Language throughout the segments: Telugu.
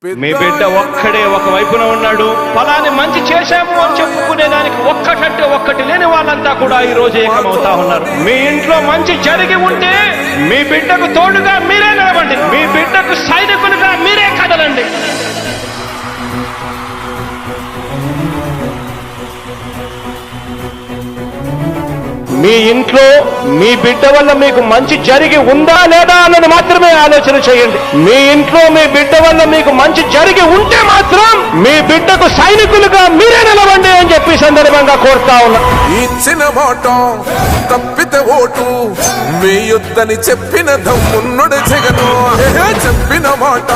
మీ బిడ్డ ఒక్కడే ఒక వైపున ఉన్నాడు. ఫలాన్ని మంచి చేశాము అని చెప్పుకునే దానికి ఒక్కటంటే ఒక్కటి లేని వాళ్ళంతా కూడా ఈ రోజు ఏకమవుతా ఉన్నారు. మీ ఇంట్లో మంచి జరిగి ఉంటే మీ బిడ్డకు తోడుగా మీరే నిలవండి. మీ బిడ్డకు సైనికులుగా మీరే కదలండి. మీ ఇంట్లో మీ బిడ్డ వల్ల మీకు మంచి జరిగి ఉందా లేదా అన్నది మాత్రమే ఆలోచన చేయండి. మీ ఇంట్లో మీ బిడ్డ వల్ల మీకు మంచి జరిగి ఉంటే మాత్రం మీ బిడ్డకు సైనికులుగా మీరే నిలవండి అని చెప్పి సందర్భంగా కోరుతా ఉన్నా. ఇచ్చిన మాట తప్పితే ఓటు మీ యుద్ధని చెప్పిన దమ్మున్నడు జగను. చెప్పిన మాట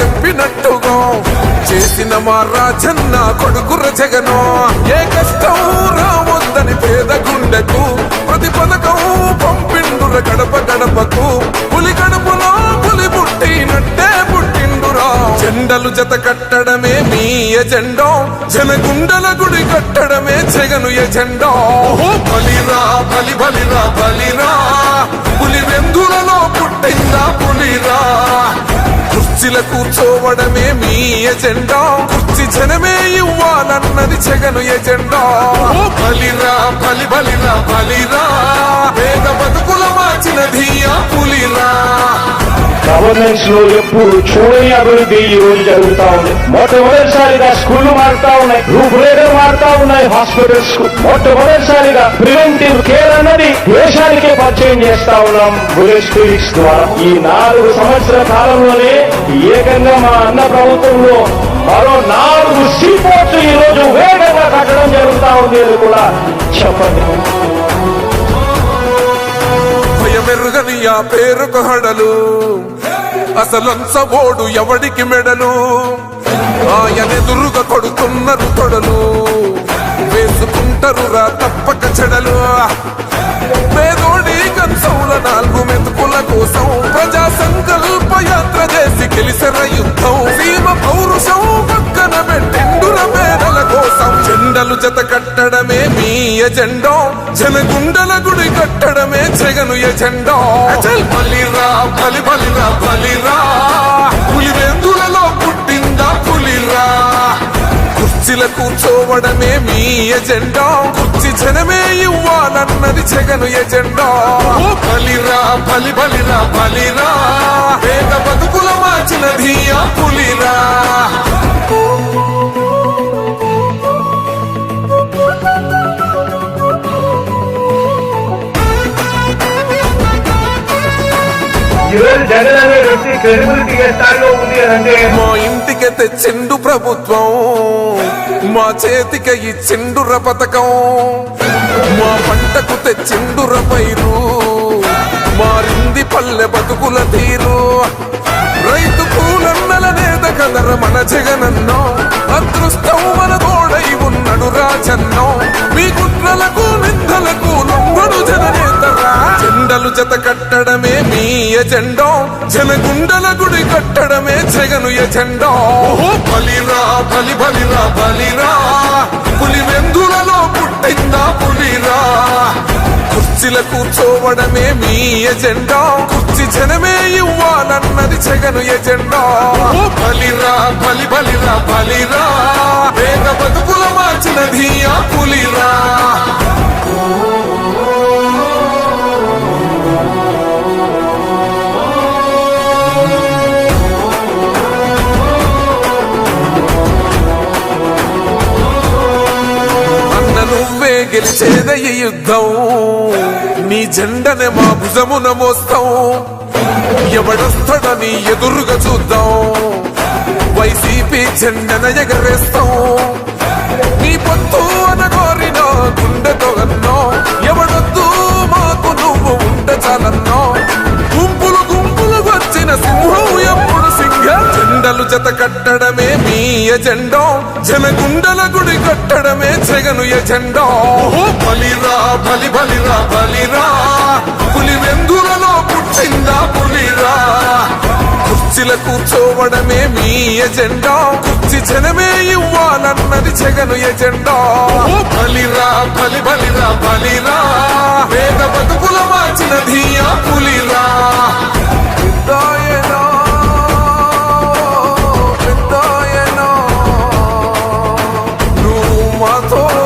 చెప్పినట్టుగా చేసిన మా రాజన్న కొడుకుర జగను. ఏ కష్టం రావద్దని పేద గుండెకు ప్రతి పథకం పంపిండుర గడప గడపకు. పులి గడపలో పులి పుట్టినట్టే పుట్టిండురా. జెండలు జత కట్టడమే మీ ఎజెండా, జనగుండల గుడి కట్టడమే జగను ఎజెండా. బలిరా బలి బలిరా బలిరా, పులి వెందులలో పుట్టిందా పులిరా. కుర్చీల కూర్చోవడమే మీ ఎజెండా, కుర్చీ జనమే ఇవ్వాలన్నది జగను ఎజెండా. బలిరా బలి బలిరా బలిరా, పేద బతుకుల మార్చినది ఆ పులిరా. గవర్నెన్స్ లో ఎప్పుడు చూడని అభివృద్ధి ఈ రోజు జరుగుతా ఉంది. మొట్టమొదటిసారిగా స్కూళ్లు మారుతా ఉన్నాయి, రూపురేఖలు మారుతా ఉన్నాయి. హాస్పిటల్స్ కు మొట్టమొదటిసారిగా ప్రివెంటివ్ కేర్ అన్నది దేశానికే పరిచయం చేస్తా ఉన్నాం బుల్లెట్ క్లినిక్స్ ద్వారా. ఈ 4 సంవత్సరాల కాలంలోనే ఏకంగా మా అన్న ప్రభుత్వంలో మరో 4 సీపోర్ట్స్ ఈ రోజు వేగంగా కట్టడం జరుగుతా ఉంది అని కూడా చెప్పండి. మెరుగని ఆ పేరుకు హడలు, అసలంచబోడు ఎవడికి మెడలు. ఆయనెదురుగా కొడుతున్నారు తొడలు, వేసుకుంటారు రా తప్పక చెడలు. పేదోడి కంచంల 4 మెతుకుల కోసం ప్రజా సంకల్ప యాత్ర చేసి గెలిసిన యుద్ధం. సీమ పౌరుషం పక్కన పెట్టిండుర పేదల కోసం. జెండలు జత కట్టడమే మీ ఎజెండా, జనగుండల గుడి కట్టడమే జగను ఎజెండా. బలిరా బలి బలిరా బలిరా, పులి వెందులలో పుట్టిందా పులిరా. కుర్చీల కూర్చోవడమే మీ ఎజెండా, కుర్చీ జనమే ఇవ్వాలన్నది జగను ఎజెండా. బలిరా బలి బలిరా బలిరా, పేద బతుకుల మార్చినది ఆ పులిరా. జగన్ అనే వ్యక్తి క్రెడిబిలిటీ ఏ స్థాయిలో ఉంది అంటే మా ఇంటికి తెచ్చిండు ప్రభుత్వం, మా చేతికి ఇచ్చిండుర పథకం. మా పంటకు తెచ్చిండుర పైరు, మారింది పల్లె బతుకుల తీరు. రైతు కూలన్నల నేత కదర మన జగనన్నో, అదృష్టం మన తోడై ఉన్నడు రాజన్నో. మీ కుట్రలకు నిందలకు లొంగడు జననేతరా. జెండలు జత కట్టడమే మీ ఎజెండా, జనగుండల గుడి కట్టడమే జగను ఎజెండా. బలిరా బలి బలిరా బలిరా, పులి వెందులలో పుట్టిందా పులిరా. కుర్చీల కూర్చోవడమే మీ ఎజెండా, కుర్చీ జనమే ఇవ్వాలన్నది జగను ఎజెండా. బలిరా బలి బలిరా బలిరా, పేద బతుకుల మార్చినది ఆ పులిరా. నువ్వే గెలిచేద ఈ యుద్ధం, నీ జెండనే మా భుజమున మోస్తాం. ఎవడొస్తాడని ఎదురుగా చూద్దాం, వైసీపీ జెండన ఎగరేస్తాం. నీ పొత్తు అనగోరిన గుండెతో అన్నో, ఎవడొద్దు మాకు నువ్వు ఉంటే చాలన్నో. గుంపులు గుంపులు వచ్చిన సింహం ఎప్పుడు సింహ. జెండలు జత కట్టడమే మీ ఎజెండా, జనగుండల గుడి కట్టడమే జగను ఎజెండా. బలిరా బలి బలిరా బలిరా, పులి వెందులలో పుట్టిందా పులిరా. కుర్చీల కూర్చోవడమే మీ ఎజెండా, కుర్చీ జనమే ఇవ్వాలన్నది జగను ఎజెండా. బలిరా బలి బలిరా బలిరా, పేద బతుకుల మార్చినది ఆ పులిరా. మాతో